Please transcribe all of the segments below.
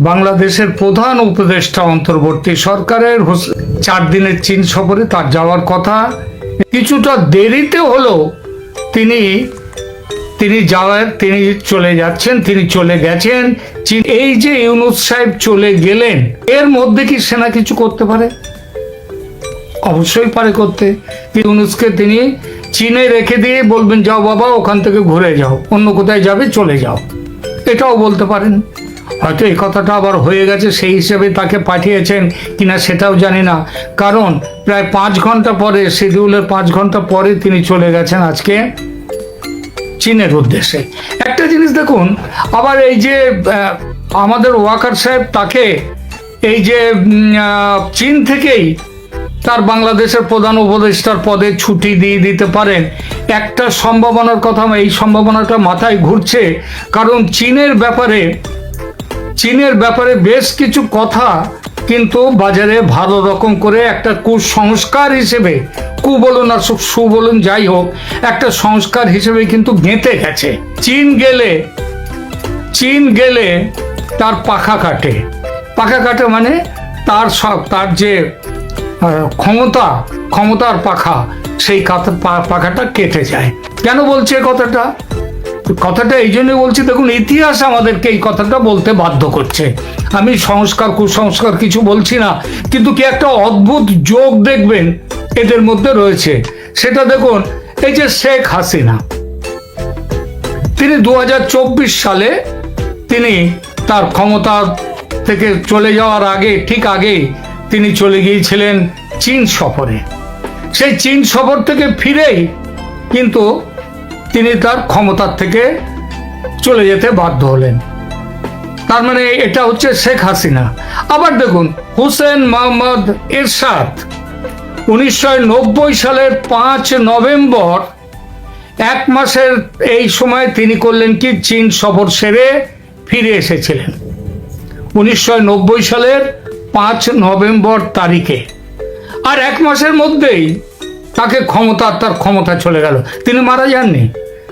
বাংলাদেশের প্রধান উপদেষ্টা অন্তর্বর্তী সরকারের 4 দিনের চীন সফরে তার যাওয়ার কথা। কিছুটা দেরিতে হলেও তিনি চলে যাচ্ছেন, তিনি চলে গেছেন চীন। এই যে ইউনূস সাহেব চলে গেলেন, এর মধ্যে কি সেনা কিছু করতে পারে? অবশ্যই পারে করতে। ইউনূসকে তিনি চীনে রেখে দিয়ে বলবেন, যাও বাবা, ওখান থেকে ঘুরে যাও, অন্য কোথায় যাবে চলে যাও, এটাও বলতে পারেন। হয়তো এই কথাটা আবার হয়ে গেছে, সেই হিসেবে তাকে পাঠিয়েছেন কিনা সেটাও জানি না, কারণ প্রায় 5 ঘন্টা পরে, শিডিউলের 5 ঘন্টা পরে তিনি চলে গেছেন আজকে চীনের উদ্দেশ্যে। একটা জিনিস দেখুন, আবার এই যে আমাদের ওয়াকার সাহেব, তাকে এই যে চীন থেকেই তার বাংলাদেশের প্রধান উপদেষ্টার পদে ছুটি দিয়ে দিতে পারেন, একটা সম্ভাবনার কথা, এই সম্ভাবনাটা মাথায় ঘুরছে। কারণ চীনের ব্যাপারে বেশ কিছু কথা কিন্তু বাজারে ভালো রকম করে একটা কুসংস্কার হিসেবে, কু বলুন আর সু বলুন, যাই হোক, একটা সংস্কার হিসেবে কিন্তু গেঁথে গেছে। চীন গেলে তার পাখা কাটে মানে তার যে ক্ষমতার পাখা, সেই পাখাটা কেটে যায়। কেন বলছে কথাটা এই জন্য বলছি, দেখুন, ইতিহাস আমাদেরকে এই কথাটা বলতে বাধ্য করছে। আমি সংস্কার কুসংস্কার কিছু বলছি না, কিন্তু কি একটা অদ্ভুত যোগ দেখবেন এদের মধ্যে রয়েছে। সেটা দেখুন, এই যে শেখ হাসিনা, তিনি 2024 সালে তিনি তার ক্ষমতা থেকে চলে যাওয়ার ঠিক আগেই তিনি চলে গিয়েছিলেন চীন সফরে। সেই চীন সফর থেকে ফিরেই কিন্তু তিনি তার ক্ষমতার থেকে চলে যেতে বাধ্য হলেন। তার মানে এটা হচ্ছে শেখ হাসিনা। আবার দেখুন, হুসেন মোহাম্মদ এরশাদ 1990 সালের 5 নভেম্বর, 1 মাসের এই সময় তিনি করলেন কি, চীন সফর সেরে ফিরে এসেছিলেন 1990 সালের 5 নভেম্বর তারিখে। আর 1 মাসের মধ্যেই তার ক্ষমতা চলে গেল। তিনি মারা যাননি,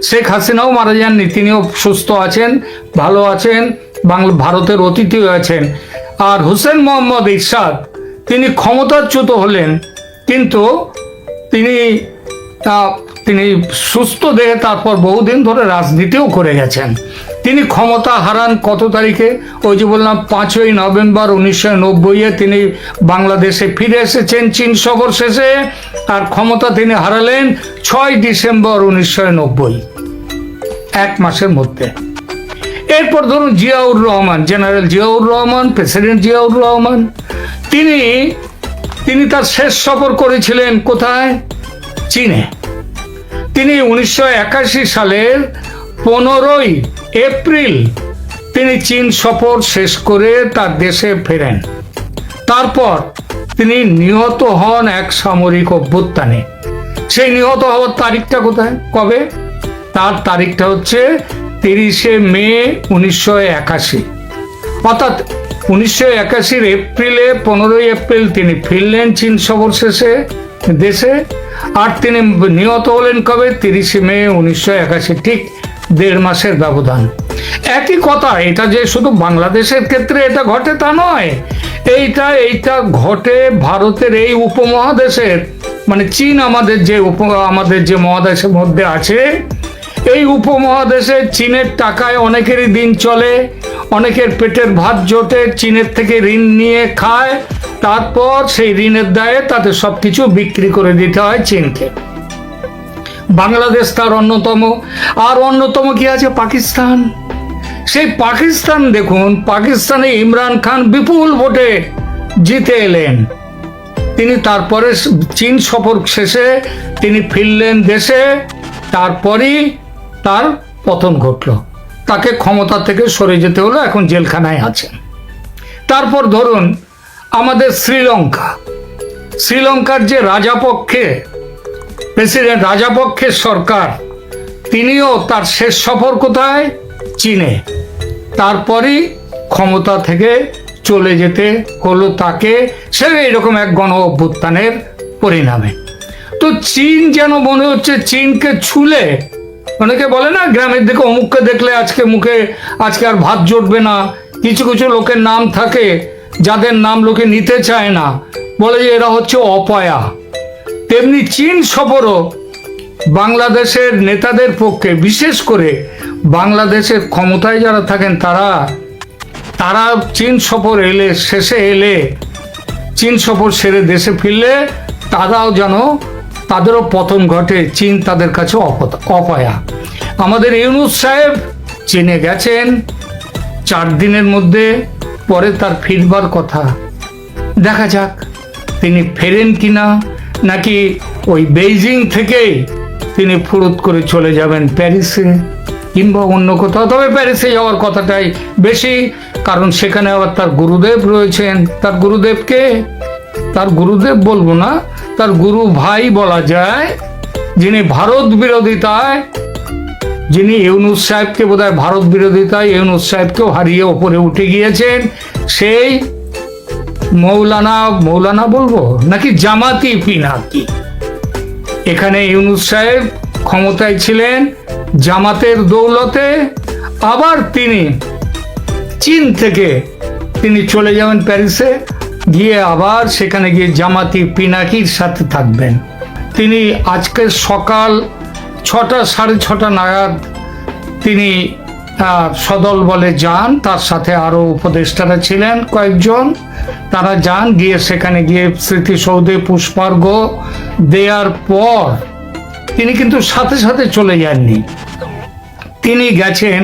শেখ হাসিনাও মারা যাননি, তিনিও সুস্থ আছেন, ভালো আছেন, ভারতের অতিথি হয়েছেন। আর হুসেন মোহাম্মদ এরশাদ, তিনি ক্ষমতাচ্যুত হলেন, কিন্তু তিনি সুস্থ দেহে তারপর বহুদিন ধরে রাজনীতিও করে গেছেন। তিনি ক্ষমতা হারান কত তারিখে? ওই যে বললাম, 5ই নভেম্বর 1990-এ তিনি বাংলাদেশে ফিরে এসেছেন চীন সফর শেষে। আর ক্ষমতা তিনি হারালেন 6 ডিসেম্বর 1990, 1 মাসের মধ্যে। এরপর ধরুন জিয়াউর রহমান, জেনারেল জিয়াউর রহমান, প্রেসিডেন্ট জিয়াউর রহমান, তিনি তার শেষ সফর করেছিলেন কোথায়? চীনে। তিনি 1981 সালের 15ই এপ্রিল তিনি চীন সফর শেষ করে তার দেশে ফেরেন। তারপর তিনি নিহত হন এক সামরিক অভ্যুত্থানে। সেই নিহত হওয়ার তারিখটা কোথায়, কবে? তার তারিখটা হচ্ছে 30শে মে 1981। অর্থাৎ 1981 এপ্রিলে, 15ই এপ্রিল তিনি ফিরলেন চীন সফর শেষে দেশে। আর তিনি নিহত হলেন কবে? 30শে মে 1981, ঠিক 1.5 মাসের ব্যবধান। একই কথা, এটা যে শুধু বাংলাদেশের ক্ষেত্রে এটা ঘটে তা নয়, এইটা ঘটে ভারতের এই উপমহাদেশের, মানে চীন আমাদের যে মহাদেশের মধ্যে আছে, এই উপমহাদেশে চীনের টাকায় অনেকেরই দিন চলে, অনেকের পেটের ভাত জোটে, চীনের থেকে ঋণ নিয়ে খায়, তারপর সেই ঋণের দায়ে তাদের সবকিছু বিক্রি করে দিতে হয় চীনকে। বাংলাদেশ তার অন্যতম। আর অন্যতম কি আছে? পাকিস্তান। সেই পাকিস্তান দেখুন, পাকিস্তানে ইমরান খান বিপুল ভোটে জিতে এলেন। তিনি তারপরে চীন সফর শেষে তিনি ফিরলেন দেশে, তারপরই তার পতন ঘটল, তাকে ক্ষমতা থেকে সরে যেতে হলো, এখন জেলখানায় আছেন। তারপর ধরুন আমাদের শ্রীলঙ্কার যে প্রেসিডেন্ট রাজাপক্ষের সরকার, তিনিও তার শেষ সফর কোথায়? চীনে। তারপরই ক্ষমতা থেকে চলে যেতে হলো তাকে, সে এরকম এক গণ অভ্যুত্থানের পরিণামে। তো চীন যেন মনে হচ্ছে চীনকে ছুলে, অনেকে বলে না গ্রামের দিকে, অমুককে দেখলে আজকে আর ভাত জুটবে না, কিছু কিছু লোকের নাম থাকে যাদের নাম লোকে নিতে চায় না, বলে যে এরা হচ্ছে অপয়া। তেমনি চীন সফরও বাংলাদেশের নেতাদের পক্ষে, বিশেষ করে বাংলাদেশের ক্ষমতায় যারা থাকেন তারা চীন সফর শেষে এলে চীন সফর সেরে দেশে ফিরলে তারাও যেন তাদেরও পতন ঘটে। চীন তাদের কাছে অপয়া। আমাদের ইউনূস সাহেব চীনে গেছেন 4 দিনের মধ্যে, পরে তার ফিরবার কথা। দেখা যাক তিনি ফেরেন কিনা, নাকি ওই বেইজিং থেকেই তিনি ফুরুত করে চলে যাবেন প্যারিসে কিংবা অন্য কোথাও। তবে প্যারিসে যাওয়ার কথাটাই বেশি, কারণ সেখানে আবার তার গুরুদেব রয়েছেন। তার গুরুদেবকে, তার গুরুদেব বলবো না, তার গুরু ভাই বলা যায়, যিনি ভারত বিরোধিতায়, যিনি ইউনূস সাহেবকে বোধহয় ভারত বিরোধিতায় ইউনূস সাহেবকেও হারিয়ে ওপরে উঠে গিয়েছেন, সেই মৌলানা বলবো নাকি জামাতি পিনাকি। এখানে ইউনূস সাহেব ক্ষমতায় ছিলেন জামাতের দৌলতে, আবার তিনি চীন থেকে তিনি চলে যাবেন প্যারিসে, গিয়ে আবার সেখানে গিয়ে জামাতি পিনাকির সাথে থাকবেন। তিনি আজকে সকাল 6টা 6:30 নাগাদ তিনি সদল বলে যান, তার সাথে আরো উপদেষ্টারা ছিলেন কয়েকজন। তারা যান, গিয়ে সেখানে গিয়ে স্মৃতিসৌধে পুষ্পার্ঘ দেওয়ার পর তিনি কিন্তু সাথে সাথে চলে যাননি। তিনি গেছেন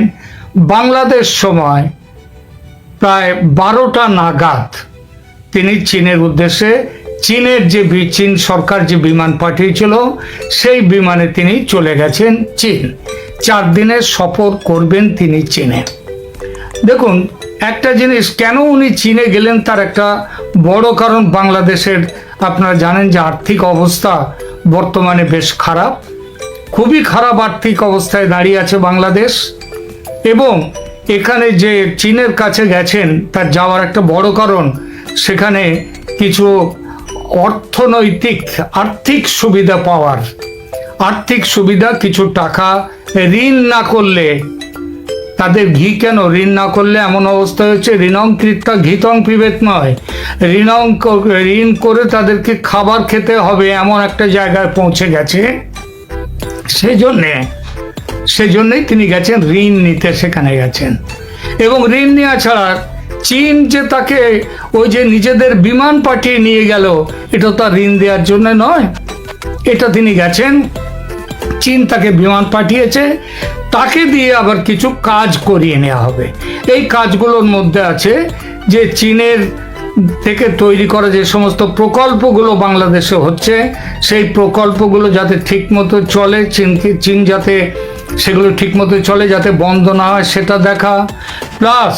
বাংলাদেশ সময় প্রায় 12টা নাগাদ তিনি চীনের উদ্দেশ্যে, চীন সরকার যে বিমান পাঠিয়েছিল সেই বিমানে তিনি চলে গেছেন চীন। 4 দিনের সফর করবেন তিনি চীনে। দেখুন একটা জিনিস, কেন উনি চীনে গেলেন তার একটা বড় কারণ, বাংলাদেশের আপনারা জানেন যে আর্থিক অবস্থা বর্তমানে বেশ খারাপ, খুবই খারাপ আর্থিক অবস্থায় দাঁড়িয়ে আছে বাংলাদেশ। এবং এখানে যে চীনের কাছে গেছেন তার যাওয়ার একটা বড় কারণ, সেখানে কিছু অর্থনৈতিক আর্থিক সুবিধা পাওয়ার, আর্থিক সুবিধা, কিছু টাকা ঋণ না করলে তাদের ঋণ না করলে এমন অবস্থা হচ্ছে ঋণং কৃত্যা ঘিতং পিবেত নয়, ঋণ করে তাদেরকে খাবার খেতে হবে এমন একটা জায়গায় পৌঁছে গেছে। সেজন্যই তিনি গেছেন ঋণ নিতে, সেখানে গেছেন। এবং ঋণ নেওয়া ছাড়া চীন যে তাকে ওই যে নিজেদের বিমান পাঠিয়ে নিয়ে গেল, এটা তার ঋণ দেওয়ার জন্য নয়, এটা তিনি গেছেন, চীন তাকে বিমান পাঠিয়েছে, তাকে দিয়ে আবার কিছু কাজ করিয়ে নেওয়া হবে। এই কাজগুলোর মধ্যে আছে যে চীনের থেকে তৈরি করা যে সমস্ত প্রকল্পগুলো বাংলাদেশে হচ্ছে, সেই প্রকল্পগুলো যাতে ঠিকমতো চলে, চীন যাতে সেগুলো ঠিকমতো চলে, যাতে বন্ধ না হয় সেটা দেখা, প্লাস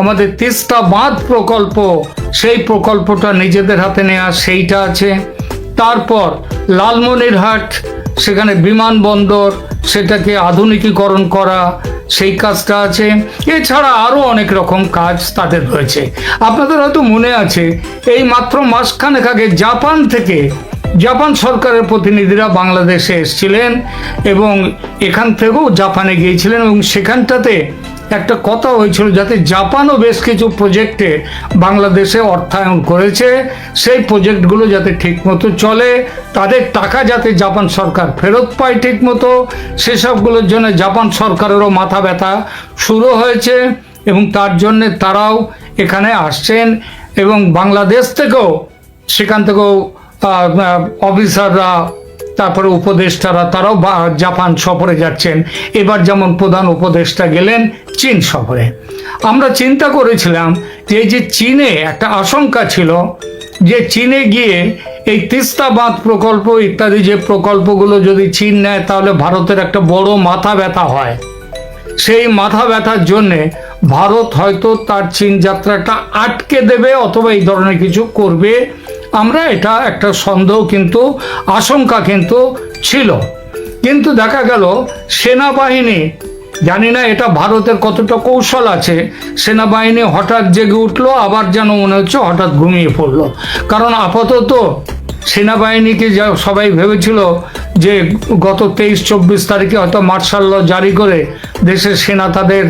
আমাদের তিস্তা বাঁধ প্রকল্প, সেই প্রকল্পটা নিজেদের হাতে নেওয়া, সেইটা আছে। তারপর লালমনিরহাট, সেখানে বিমানবন্দর, সেটাকে আধুনিকীকরণ করা, সেই কাজটা আছে। এছাড়া আরও অনেক রকম কাজ তাদের রয়েছে। আপনাদের হয়তো মনে আছে এই মাত্র মাসখানেক আগে জাপান সরকারের প্রতিনিধিরা বাংলাদেশে এসেছিলেন এবং এখান থেকেও জাপানে গিয়েছিলেন, এবং সেখানটাতে একটা কথা হয়েছিল যাতে জাপানও বেশ কিছু প্রজেক্টে বাংলাদেশে অর্থায়ন করেছে, সেই প্রজেক্টগুলো যাতে ঠিকমতো চলে, তাদের টাকা যাতে জাপান সরকার ফেরত পায় ঠিকমতো, সেসবগুলোর জন্য জাপান সরকারেরও মাথা ব্যথা শুরু হয়েছে এবং তার জন্যে তারাও এখানে আসছেন। এবং বাংলাদেশ থেকেও, সেখান থেকেও অফিসাররা, তারপরে উপদেষ্টারা, তারাও জাপান সফরে যাচ্ছেন। এবার যেমন প্রধান উপদেষ্টা গেলেন চীন সফরে। আমরা চিন্তা করেছিলাম যে এই যে চীনে একটা আশঙ্কা ছিল যে চীনে গিয়ে এই তিস্তা বাঁধ প্রকল্প ইত্যাদি যে প্রকল্পগুলো যদি চীন নেয় তাহলে ভারতের একটা বড় মাথা ব্যথা হয়। সেই মাথা ব্যথার জন্যে ভারত হয়তো তার চীন যাত্রাটা আটকে দেবে অথবা এই ধরনের কিছু করবে। আমরা এটা একটা সন্দেহ, কিন্তু আশঙ্কা কিন্তু ছিল। কিন্তু দেখা গেল সেনাবাহিনী, জানি না এটা ভারতের কতটা কৌশল আছে, সেনাবাহিনী হঠাৎ জেগে উঠলো, আবার যেন মনে হচ্ছে হঠাৎ ঘুমিয়ে পড়লো। কারণ আপাতত সেনাবাহিনীকে যা সবাই ভেবেছিল যে গত 23-24 তারিখে হয়তো মার্শাল ল জারি করে দেশের সেনা তাদের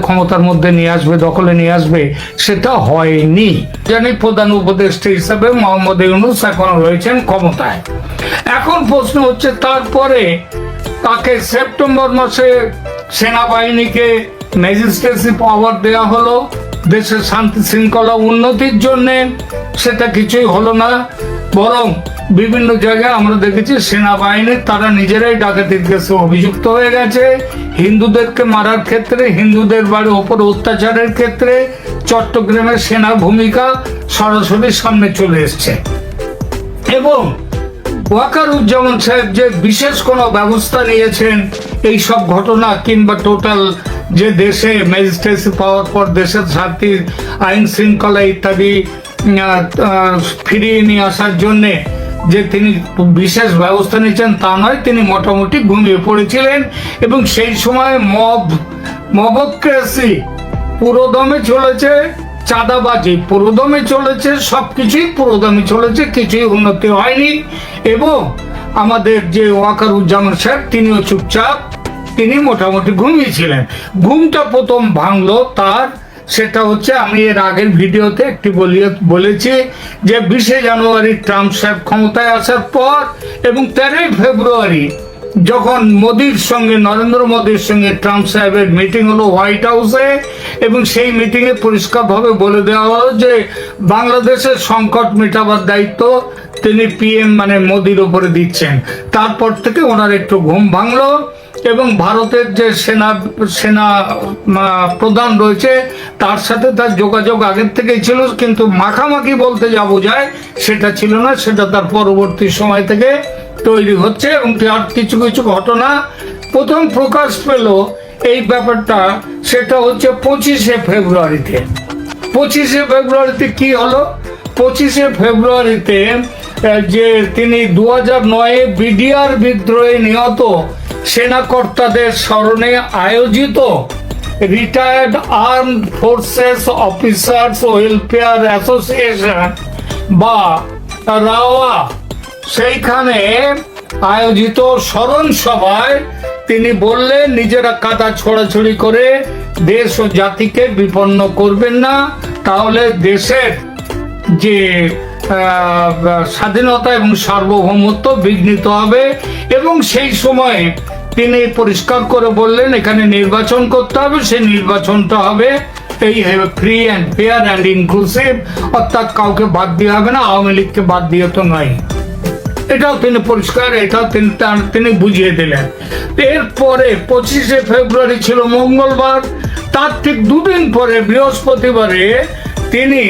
ক্ষমতার মধ্যে নিয়ে আসবে, দখলে নিয়ে আসবে, সেটা হয়নি। জানি প্রধান উপদেষ্টা হিসাবে মোহাম্মদ ইউনূস এখন রয়েছেন ক্ষমতায়। এখন প্রশ্ন হচ্ছে, তারপরে তাকে সেপ্টেম্বর মাসে সেনাবাহিনীকে ম্যাজিস্ট্রেসি পাওয়ার দেওয়া হলো দেশের শান্তি শৃঙ্খলা উন্নতির জন্যে, সেটা কিছুই হলো না। বরং বিভিন্ন জায়গায় আমরা দেখেছি সেনাবাহিনীর তারা নিজেরাই ডাকাতির কেসে অভিযুক্ত হয়ে গেছে। হিন্দুদেরকে মারার ক্ষেত্রে, হিন্দুদের বাড়ির ওপর অত্যাচারের ক্ষেত্রে চট্টগ্রামের সেনার ভূমিকা সরাসরি সামনে চলে এসছে। এবং ওয়াকারুজ্জামান সাহেব যে বিশেষ কোনো ব্যবস্থা নিয়েছেন এই সব ঘটনা কিংবা টোটাল যে দেশে ম্যাজিস্ট্রেসি পাওয়ার পর দেশের শান্তি আইন শৃঙ্খলা ইত্যাদি ফিরিয়ে নিয়ে আসার জন্যে যে তিনি বিশেষ ব্যবস্থা নিয়েছেন তা নয়, তিনি মোটামুটি ঘুমিয়ে পড়েছিলেন। এবং সেই সময় মবক্রেসি পুরোদমে চলেছে, চাঁদাবাজি পুরোদমে চলেছে, সবকিছুই পুরোদমে চলেছে, কিছুই উন্নতি হয়নি। এবং আমাদের যে ওয়াকারুজ্জামান সাহেব তিনিও চুপচাপ, তিনি মোটামুটি ঘুমিয়েছিলেন। ঘুমটা প্রথম ভাঙলো তার, সেটা হচ্ছে আমি এর আগের ভিডিওতে একটি বলেছি যে 20 জানুয়ারি ট্রাম্প সাহেব ক্ষমতায় আসার পর এবং 13 ফেব্রুয়ারি যখন নরেন্দ্র মোদীর সঙ্গে ট্রাম্প সাহেবের মিটিং হলো হোয়াইট হাউসে, এবং সেই মিটিংয়ে পরিষ্কারভাবে বলে দেওয়া হলো যে বাংলাদেশের সংকট মেটাবার দায়িত্ব তিনি পিএম মানে মোদীর উপরে দিচ্ছেন। তারপর থেকে ওনার একটু ঘুম ভাঙলো এবং ভারতের যে সেনা প্রধান রয়েছে তার সাথে তার যোগাযোগ আগের থেকেই ছিল, কিন্তু মাখামাখি বলতে যা বোঝায় সেটা ছিল না, সেটা তার পরবর্তী সময় থেকে তৈরি হচ্ছে। এবং তার কিছু কিছু ঘটনা প্রথম প্রকাশ পেল এই ব্যাপারটা, সেটা হচ্ছে 25 ফেব্রুয়ারিতে। 25 ফেব্রুয়ারিতে কি হলো? 25 ফেব্রুয়ারিতে যে তিনি 2009 বিডিআর বিদ্রোহে নিহত সেনাকর্তাদের স্মরণে আয়োজিত retired armed forces officers welfare association বা রাওয়া, সেইখানে আয়োজিত স্মরণ সভায় তিনি বললেন, নিজেরা কাদা ছোড়াছুড়ি করে দেশ ও জাতিকে বিপন্ন করবেন না, তাহলে দেশের যে স্বাধীনতা এবং সার্বভৌমত্ব বিঘ্নিত হবে। এবং সেই সময় তিনি পরিষ্কার করে বললেন এখানে নির্বাচন করতে হবে, সেই নির্বাচনটা হবে এই free and fair and inclusive, অর্থাৎ কাউকে বাদ দেওয়া হবে না, আওয়ামী লীগকে বাদ দিয়ে তো নয়। এটাও তিনি পরিষ্কার, এটাও তিনি বুঝিয়ে দিলেন। এরপরে 25 ফেব্রুয়ারি ছিল মঙ্গলবার, তার ঠিক দুদিন পরে বৃহস্পতিবারে তিনি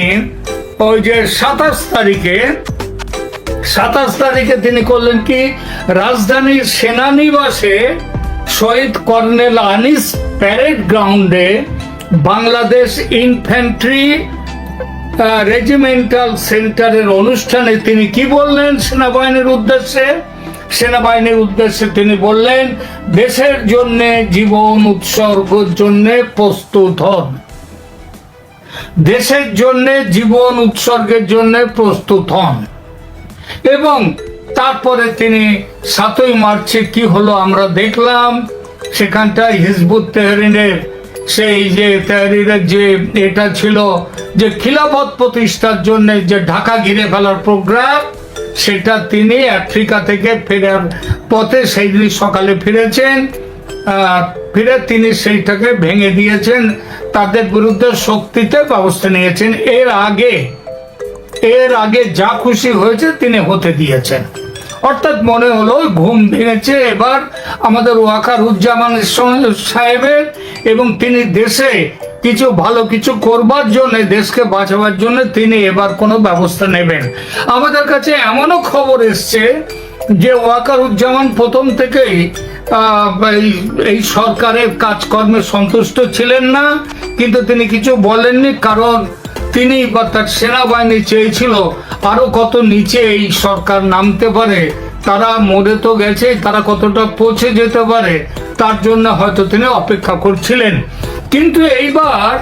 ওই যে 27 তারিখে তিনি করলেন কি, রাজধানীর সেনানিবাসে শহীদ কর্নেল আনিস প্যারেড গ্রাউন্ডে বাংলাদেশ ইনফ্যান্ট্রি রেজিমেন্টাল সেন্টারের অনুষ্ঠানে তিনি কি বললেন সেনাবাহিনীর উদ্দেশ্যে তিনি বললেন, দেশের জন্য জীবন উৎসর্গের জন্য প্রস্তুত হন, দেশের জন্য জীবন উৎসর্গের জন্য প্রস্তুত হন। এবং তারপরে তিনি 7ই মার্চে কি হলো আমরা দেখলাম, সেখানটায় হিজবুত তাহরিরের সেই যে তাহরিরের যে এটা ছিল যে খিলাফত প্রতিষ্ঠার জন্য যে ঢাকা ঘিরে ফেলার প্রোগ্রাম, সেটা তিনি আফ্রিকা থেকে ফেরার পথে সেই দিন সকালে ফিরেছেন, ফিরে তিনি সেইটাকে ভেঙে দিয়েছেন, তাদের বিরুদ্ধে শক্তিতে ব্যবস্থা নিয়েছেন। এর আগে যা খুশি হয়েছে তিনি হতে দিয়েছেন। অর্থাৎ মনে হলো ঘুম ভেঙেছে এবার আমাদের ওয়াকারুজ্জামান সাহেবের, এবং তিনি দেশে কিছু ভালো কিছু করবার জন্য, দেশকে বাঁচাবার জন্য তিনি এবার কোনো ব্যবস্থা নেবেন। আমাদের কাছে এমনও খবর এসছে যে ওয়াকারুজ্জামান প্রথম থেকেই এই সরকারের কাজকর্মে সন্তুষ্ট ছিলেন না, কিন্তু তিনি কিছু বলেননি, কারণ তিনি বা তার সেনাবাহিনী চেয়েছিল আরো কত নিচে এই সরকার নামতে পারে, তারা মরে তো গেছে, তারা কতটা পৌঁছে যেতে পারে, তার জন্য হয়তো তিনি অপেক্ষা করছিলেন। কিন্তু এইবার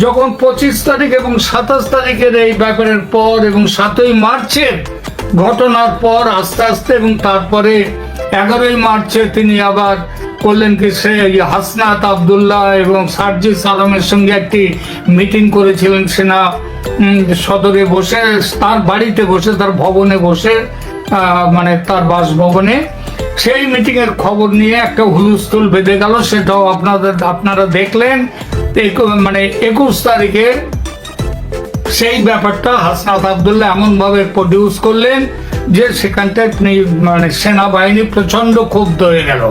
যখন 25 তারিখ এবং 27 তারিখের এই ব্যাপারের পর এবং 7ই মার্চের ঘটনার পর আস্তে আস্তে এবং তারপরে 11ই মার্চে তিনি আবার করলেন কি, সে হাসনাত আবদুল্লাহ এবং সার্জিস আলমের সঙ্গে একটি মিটিং করেছিলেন সেনা সদরে বসে, তার বাড়িতে বসে, তার ভবনে বসে, মানে তার বাসভবনে। সেই মিটিং এর খবর নিয়ে একটা হুলস্থুল বেঁধে গেল, সেটাও আপনারা দেখলেন। মানে 21 তারিখে সেই ব্যাপারটা হাসনাত আবদুল্লাহ এমন ভাবে প্রডিউস করলেন যে সেখানটায় মানে সেনাবাহিনী প্রচন্ড ক্ষুব্ধ হয়ে গেল।